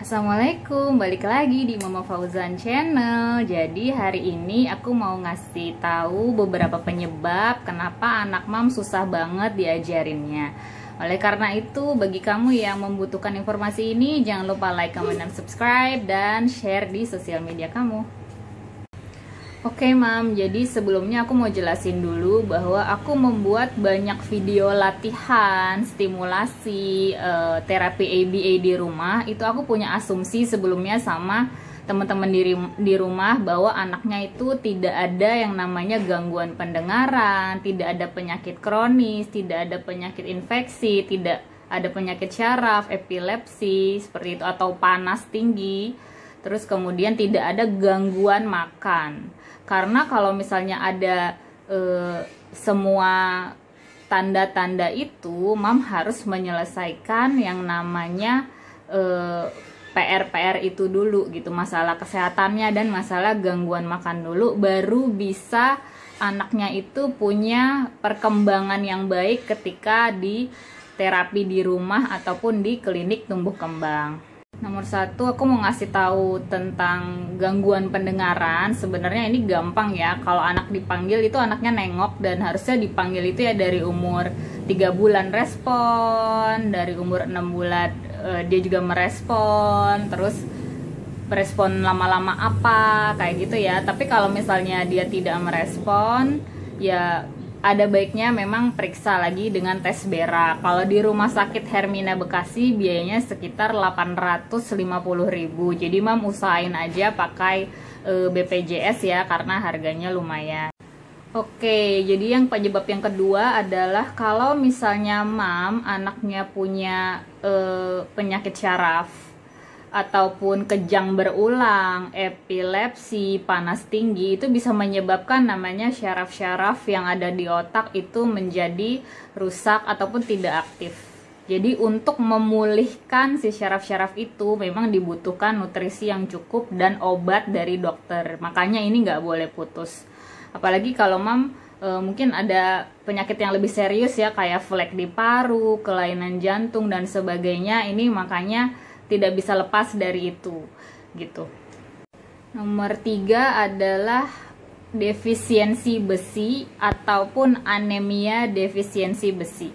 Assalamualaikum, balik lagi di Mama Fauzan Channel. Jadi hari ini aku mau ngasih tahu beberapa penyebab kenapa anak mam susah banget diajarinnya. Oleh karena itu, bagi kamu yang membutuhkan informasi ini, jangan lupa like, comment, dan subscribe, dan share di sosial media kamu. Oke mam, jadi sebelumnya aku mau jelasin dulu bahwa aku membuat banyak video latihan, stimulasi, terapi ABA di rumah. Itu aku punya asumsi sebelumnya sama teman-teman di rumah bahwa anaknya itu tidak ada yang namanya gangguan pendengaran, tidak ada penyakit kronis, tidak ada penyakit infeksi, tidak ada penyakit syaraf, epilepsi, seperti itu, atau panas tinggi. Terus kemudian tidak ada gangguan makan. Karena kalau misalnya ada semua tanda-tanda itu, mam harus menyelesaikan yang namanya PR-PR itu dulu gitu, masalah kesehatannya dan masalah gangguan makan dulu, baru bisa anaknya itu punya perkembangan yang baik ketika di terapi di rumah ataupun di klinik tumbuh kembang. Nomor satu, aku mau ngasih tahu tentang gangguan pendengaran. Sebenarnya ini gampang ya. Kalau anak dipanggil itu anaknya nengok, dan harusnya dipanggil itu ya dari umur 3 bulan respon, dari umur 6 bulan dia juga merespon, terus merespon lama-lama apa, kayak gitu ya. Tapi kalau misalnya dia tidak merespon, ya ada baiknya memang periksa lagi dengan tes berak. Kalau di Rumah Sakit Hermina Bekasi biayanya sekitar 850.000. Jadi mam usahain aja pakai BPJS ya, karena harganya lumayan. Oke, jadi yang penyebab yang kedua adalah kalau misalnya mam anaknya punya penyakit syaraf ataupun kejang berulang, epilepsi, panas tinggi, itu bisa menyebabkan namanya syaraf-syaraf yang ada di otak itu menjadi rusak ataupun tidak aktif. Jadi untuk memulihkan si syaraf-syaraf itu memang dibutuhkan nutrisi yang cukup dan obat dari dokter. Makanya ini nggak boleh putus. Apalagi kalau mam mungkin ada penyakit yang lebih serius ya, kayak flek di paru, kelainan jantung dan sebagainya. Ini makanya tidak bisa lepas dari itu gitu. Nomor 3 adalah defisiensi besi ataupun anemia defisiensi besi.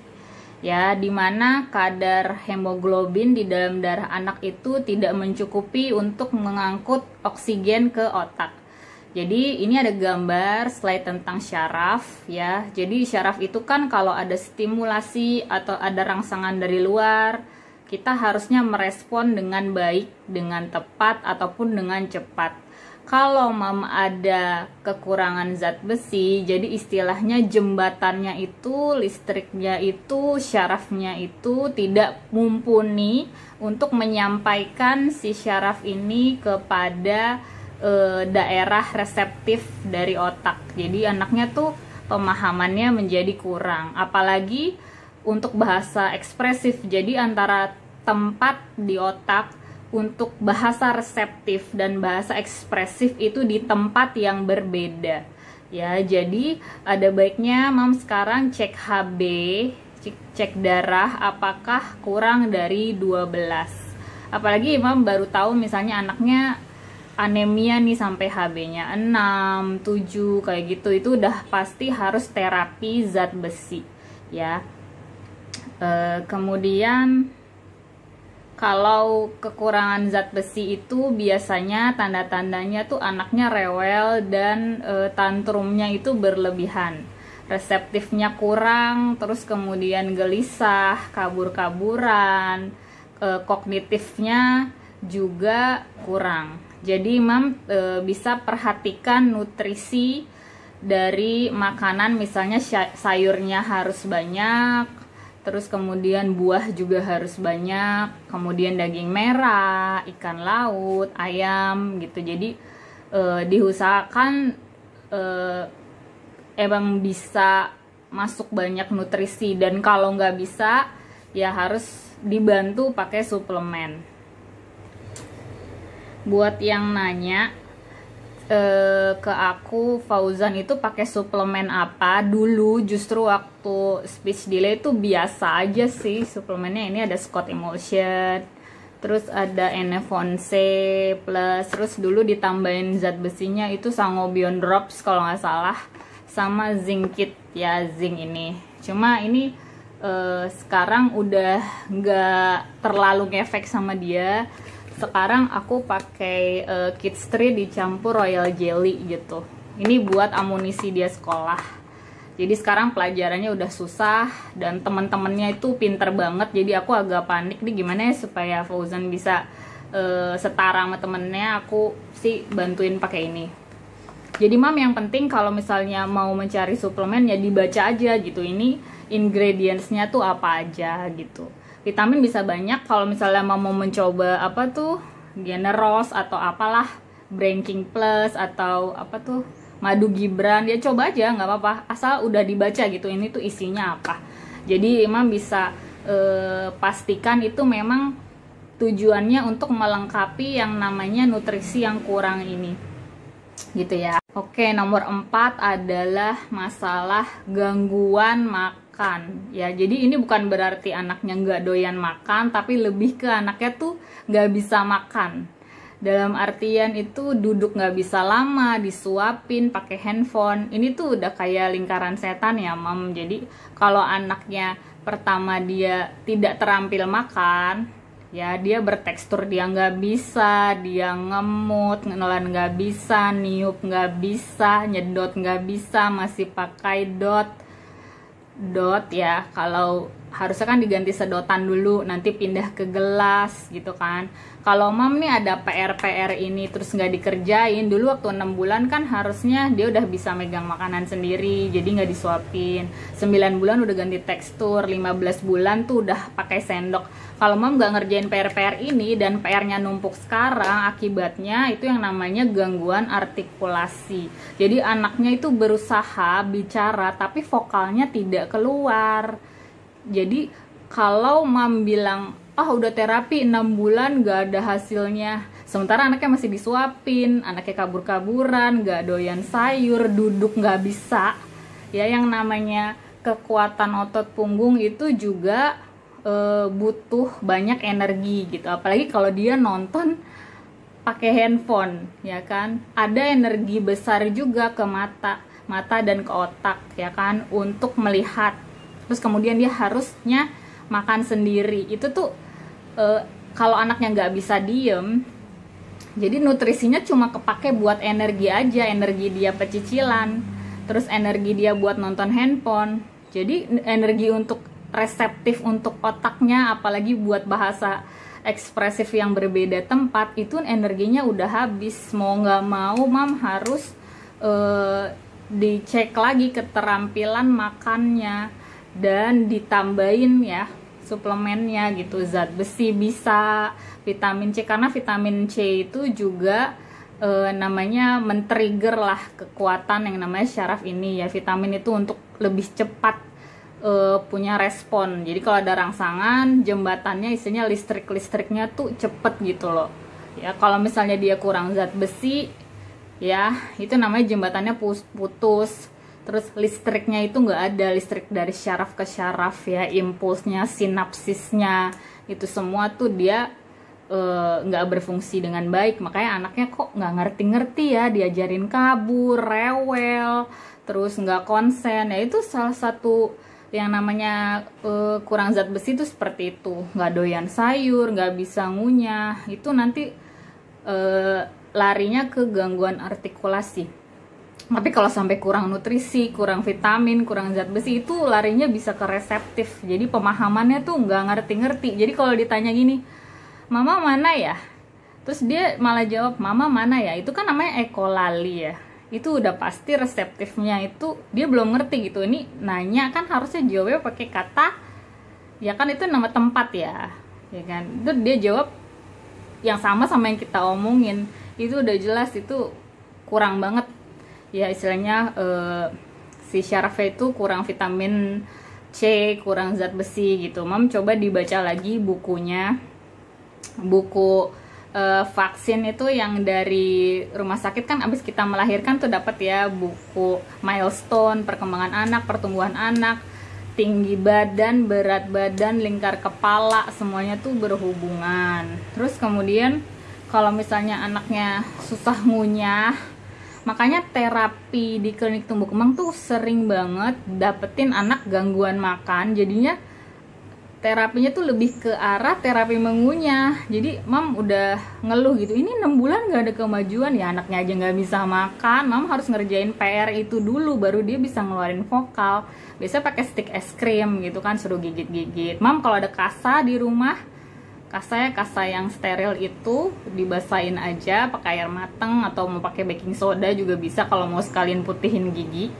Ya, dimana kadar hemoglobin di dalam darah anak itu tidak mencukupi untuk mengangkut oksigen ke otak. Jadi ini ada gambar slide tentang syaraf ya. Jadi syaraf itu kan kalau ada stimulasi atau ada rangsangan dari luar, kita harusnya merespon dengan baik, dengan tepat, ataupun dengan cepat. Kalau mam ada kekurangan zat besi, jadi istilahnya jembatannya itu, listriknya itu, syarafnya itu tidak mumpuni untuk menyampaikan si syaraf ini kepada daerah reseptif dari otak. Jadi anaknya tuh pemahamannya menjadi kurang. Apalagi untuk bahasa ekspresif, jadi antara tempat di otak untuk bahasa reseptif dan bahasa ekspresif itu di tempat yang berbeda ya. Jadi ada baiknya mam sekarang cek HB, cek darah apakah kurang dari 12. Apalagi mam baru tahu misalnya anaknya anemia nih sampai HB-nya 6, 7 kayak gitu, itu udah pasti harus terapi zat besi ya. Kemudian kalau kekurangan zat besi itu biasanya tanda-tandanya tuh anaknya rewel dan tantrumnya itu berlebihan, reseptifnya kurang, terus kemudian gelisah, kabur-kaburan, kognitifnya juga kurang. Jadi mam bisa perhatikan nutrisi dari makanan, misalnya sayurnya harus banyak, terus kemudian buah juga harus banyak, kemudian daging merah, ikan laut, ayam gitu. Jadi diusahakan emang bisa masuk banyak nutrisi, dan kalau nggak bisa ya harus dibantu pakai suplemen. Buat yang nanya ke aku, Fauzan itu pakai suplemen apa dulu, justru waktu speech delay itu biasa aja sih suplemennya. Ini ada Scott Emulsion, terus ada Enephon C plus, terus dulu ditambahin zat besinya itu Sangobion Drops kalau nggak salah, sama zinc kit ya, zinc ini. Cuma ini sekarang udah nggak terlalu ngefek sama dia. Sekarang aku pakai Kids Tree dicampur Royal Jelly gitu. Ini buat amunisi dia sekolah. Jadi sekarang pelajarannya udah susah dan teman-temannya itu pinter banget. Jadi aku agak panik nih gimana ya supaya Fauzan bisa setara sama temennya. Aku sih bantuin pakai ini. Jadi mam, yang penting kalau misalnya mau mencari suplemen ya dibaca aja gitu. Ini ingredientsnya tuh apa aja gitu. Vitamin bisa banyak. Kalau misalnya mau mencoba apa tuh Generos atau apalah, Brain-King Plus atau apa tuh Madu Gibran, dia coba aja nggak apa-apa, asal udah dibaca gitu ini tuh isinya apa. Jadi emang bisa pastikan itu memang tujuannya untuk melengkapi yang namanya nutrisi yang kurang ini gitu ya. Oke, nomor 4 adalah masalah gangguan makan ya. Jadi ini bukan berarti anaknya nggak doyan makan, tapi lebih ke anaknya tuh nggak bisa makan. Dalam artian itu duduk nggak bisa lama, disuapin pakai handphone. Ini tuh udah kayak lingkaran setan ya mam. Jadi kalau anaknya pertama dia tidak terampil makan, ya dia bertekstur dia nggak bisa, dia ngemut, ngenelan nggak bisa, niup nggak bisa, nyedot nggak bisa, masih pakai dot ya. Kalau harusnya kan diganti sedotan dulu, nanti pindah ke gelas gitu kan. Kalau mam nih ada PR ini terus nggak dikerjain, dulu waktu 6 bulan kan harusnya dia udah bisa megang makanan sendiri, jadi nggak disuapin. 9 bulan udah ganti tekstur, 15 bulan tuh udah pakai sendok. Kalau mam nggak ngerjain PR ini dan PR-nya numpuk sekarang, akibatnya itu yang namanya gangguan artikulasi. Jadi anaknya itu berusaha bicara tapi vokalnya tidak keluar. Jadi kalau mam bilang udah terapi 6 bulan gak ada hasilnya, sementara anaknya masih disuapin, anaknya kabur-kaburan, gak doyan sayur, duduk gak bisa ya, yang namanya kekuatan otot punggung itu juga butuh banyak energi gitu, apalagi kalau dia nonton pakai handphone ya kan. Ada energi besar juga ke mata dan ke otak ya kan untuk melihat. Terus kemudian dia harusnya makan sendiri. Itu tuh kalau anaknya nggak bisa diem, jadi nutrisinya cuma kepake buat energi aja, energi dia pecicilan, terus energi dia buat nonton handphone. Jadi energi untuk reseptif untuk otaknya, apalagi buat bahasa ekspresif yang berbeda tempat, itu energinya udah habis. Mau nggak mau mam harus dicek lagi keterampilan makannya dan ditambahin ya suplemennya gitu, zat besi bisa, vitamin C, karena vitamin C itu juga namanya men-trigger lah kekuatan yang namanya syaraf ini ya. Vitamin itu untuk lebih cepat punya respon. Jadi kalau ada rangsangan, jembatannya isinya listriknya tuh cepet gitu loh ya. Kalau misalnya dia kurang zat besi ya, itu namanya jembatannya putus. Terus listriknya itu nggak ada, listrik dari syaraf ke syaraf ya, impulsnya, sinapsisnya, itu semua tuh dia nggak berfungsi dengan baik. Makanya anaknya kok nggak ngerti-ngerti ya, diajarin kabur, rewel, terus nggak konsen. Ya itu salah satu yang namanya kurang zat besi itu seperti itu. Nggak doyan sayur, nggak bisa ngunyah, itu nanti larinya ke gangguan artikulasi. Tapi kalau sampai kurang nutrisi, kurang vitamin, kurang zat besi, itu larinya bisa ke reseptif. Jadi pemahamannya tuh nggak ngerti-ngerti. Jadi kalau ditanya gini, mama mana ya? Terus dia malah jawab, mama mana ya? Itu kan namanya ekolali ya. Itu udah pasti reseptifnya itu dia belum ngerti gitu. Ini nanya kan harusnya jawabnya pakai kata, ya kan itu nama tempat ya. Ya kan? Itu dia jawab yang sama yang kita omongin. Itu udah jelas itu kurang banget. Ya istilahnya si syarafnya itu kurang vitamin C, kurang zat besi gitu. Mam coba dibaca lagi bukunya, buku vaksin itu yang dari rumah sakit kan abis kita melahirkan tuh dapat ya buku milestone perkembangan anak, pertumbuhan anak. tinggi badan, berat badan, lingkar kepala, semuanya tuh berhubungan. Terus kemudian kalau misalnya anaknya susah ngunyah, makanya terapi di klinik tumbuh kembang tuh sering banget dapetin anak gangguan makan. Jadinya terapinya tuh lebih ke arah terapi mengunyah. Jadi mam udah ngeluh gitu, ini 6 bulan gak ada kemajuan ya, anaknya aja gak bisa makan. Mam harus ngerjain PR itu dulu baru dia bisa ngeluarin vokal. Biasanya pakai stick es krim gitu kan, suruh gigit-gigit. Mam kalau ada kasa di rumah, kasa yang steril itu dibasahin aja pakai air mateng, atau mau pakai baking soda juga bisa kalau mau sekalian putihin gigi.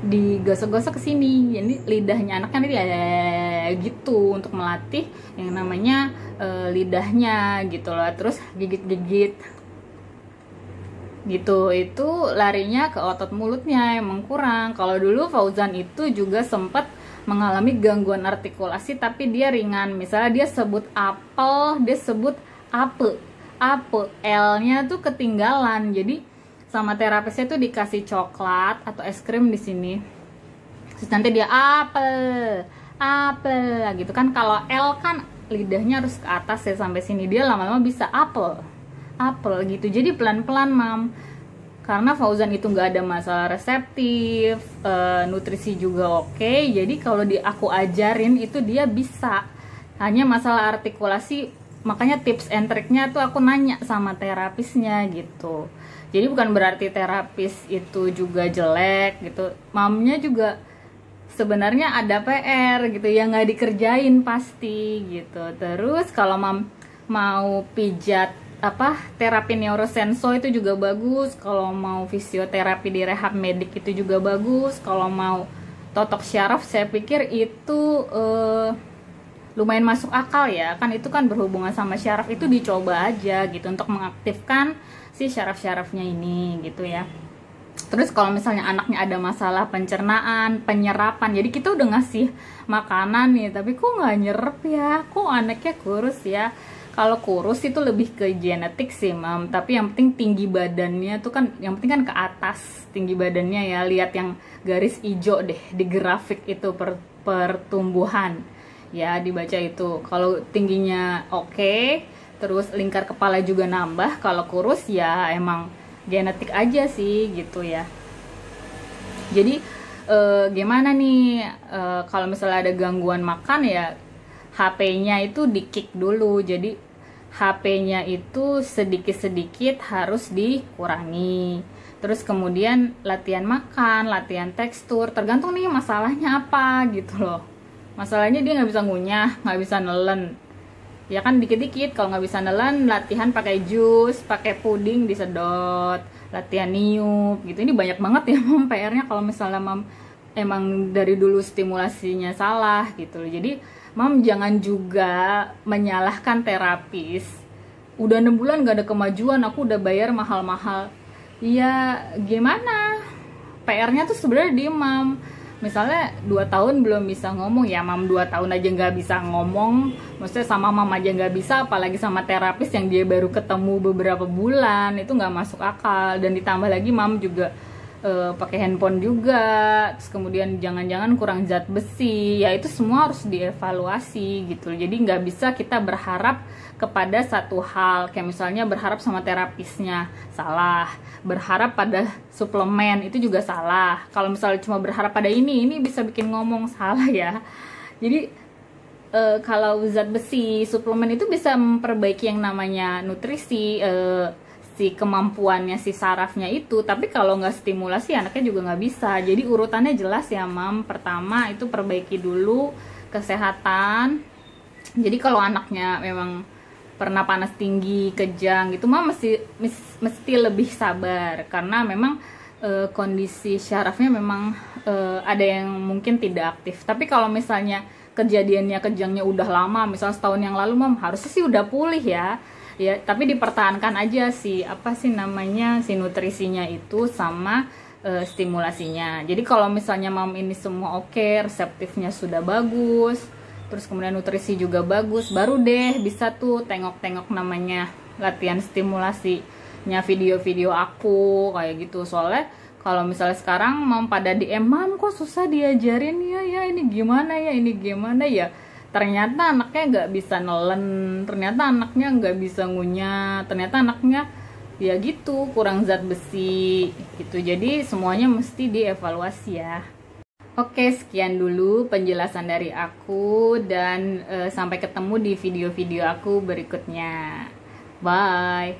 Digosok-gosok ke sini, jadi lidahnya anaknya nanti gitu untuk melatih yang namanya lidahnya gitu loh. Terus gigit-gigit gitu, itu larinya ke otot mulutnya emang kurang. Kalau dulu Fauzan itu juga sempat mengalami gangguan artikulasi tapi dia ringan. Misalnya dia sebut apel, dia sebut ape, L-nya tuh ketinggalan. Jadi sama terapisnya tuh dikasih coklat atau es krim di sini. Terus nanti dia apel gitu kan. Kalau L kan lidahnya harus ke atas ya sampai sini, dia lama-lama bisa apel gitu. Jadi pelan-pelan mam, karena Fauzan itu nggak ada masalah reseptif, nutrisi juga oke. Jadi kalau aku ajarin itu dia bisa. Hanya masalah artikulasi, makanya tips and triknya tuh aku nanya sama terapisnya gitu. Jadi bukan berarti terapis itu juga jelek gitu. Mamnya juga sebenarnya ada PR gitu yang nggak dikerjain pasti gitu. Terus kalau mam mau pijat terapi neurosenso itu juga bagus. Kalau mau fisioterapi di rehab medik itu juga bagus. Kalau mau totok syaraf saya pikir itu lumayan masuk akal ya. Kan itu kan berhubungan sama syaraf, itu dicoba aja gitu untuk mengaktifkan si syaraf-syarafnya ini gitu ya. Terus kalau misalnya anaknya ada masalah pencernaan, penyerapan, jadi kita udah ngasih makanan nih tapi kok nggak nyerap ya, kok anaknya kurus ya. Kalau kurus itu lebih ke genetik sih mam, tapi yang penting tinggi badannya tuh kan, yang penting kan ke atas tinggi badannya ya. Lihat yang garis hijau deh di grafik itu pertumbuhan ya, dibaca itu. Kalau tingginya oke, terus lingkar kepala juga nambah. Kalau kurus ya emang genetik aja sih gitu ya. Jadi gimana nih kalau misalnya ada gangguan makan ya, HP-nya itu di-kick dulu. Jadi HP-nya itu sedikit-sedikit harus dikurangi. Terus kemudian latihan makan, latihan tekstur, tergantung nih masalahnya apa gitu loh. Masalahnya dia nggak bisa ngunyah, nggak bisa nelen, ya kan dikit-dikit. Kalau nggak bisa nelen, latihan pakai jus, pakai puding disedot, latihan niup gitu. Ini banyak banget ya mam PR-nya kalau misalnya mam emang dari dulu stimulasinya salah gitu. Jadi mam jangan juga menyalahkan terapis. Udah 6 bulan gak ada kemajuan, aku udah bayar mahal-mahal. Ya gimana, PR-nya tuh sebenarnya di mam. Misalnya 2 tahun belum bisa ngomong, ya mam 2 tahun aja nggak bisa ngomong, maksudnya sama mam aja nggak bisa, apalagi sama terapis yang dia baru ketemu beberapa bulan, itu nggak masuk akal. Dan ditambah lagi mam juga pakai handphone juga, terus kemudian jangan-jangan kurang zat besi, ya itu semua harus dievaluasi gitu. Jadi nggak bisa kita berharap kepada satu hal, kayak misalnya berharap sama terapisnya salah, berharap pada suplemen itu juga salah. Kalau misalnya cuma berharap pada ini bisa bikin ngomong, salah ya. Jadi kalau zat besi, suplemen itu bisa memperbaiki yang namanya nutrisi, si kemampuannya si sarafnya itu. Tapi kalau nggak stimulasi anaknya juga nggak bisa. Jadi urutannya jelas ya mam. Pertama itu perbaiki dulu kesehatan. Jadi kalau anaknya memang pernah panas tinggi, kejang gitu, mam mesti lebih sabar, karena memang kondisi syarafnya memang ada yang mungkin tidak aktif. Tapi kalau misalnya kejadiannya kejangnya udah lama, misalnya setahun yang lalu, mam harusnya sih udah pulih ya. Ya, tapi dipertahankan aja si si nutrisinya itu sama stimulasinya. Jadi kalau misalnya mam ini semua oke, reseptifnya sudah bagus, terus kemudian nutrisi juga bagus, baru deh bisa tuh tengok-tengok namanya latihan stimulasinya, video-video aku kayak gitu. Soalnya Kalau misalnya sekarang mau pada DM, "Mam, kok susah diajarin ya, ini gimana ya." Ternyata anaknya nggak bisa nelen, ternyata anaknya nggak bisa ngunyah, ternyata anaknya ya gitu, kurang zat besi gitu. Jadi semuanya mesti dievaluasi ya. Oke, sekian dulu penjelasan dari aku, dan sampai ketemu di video-video aku berikutnya. Bye.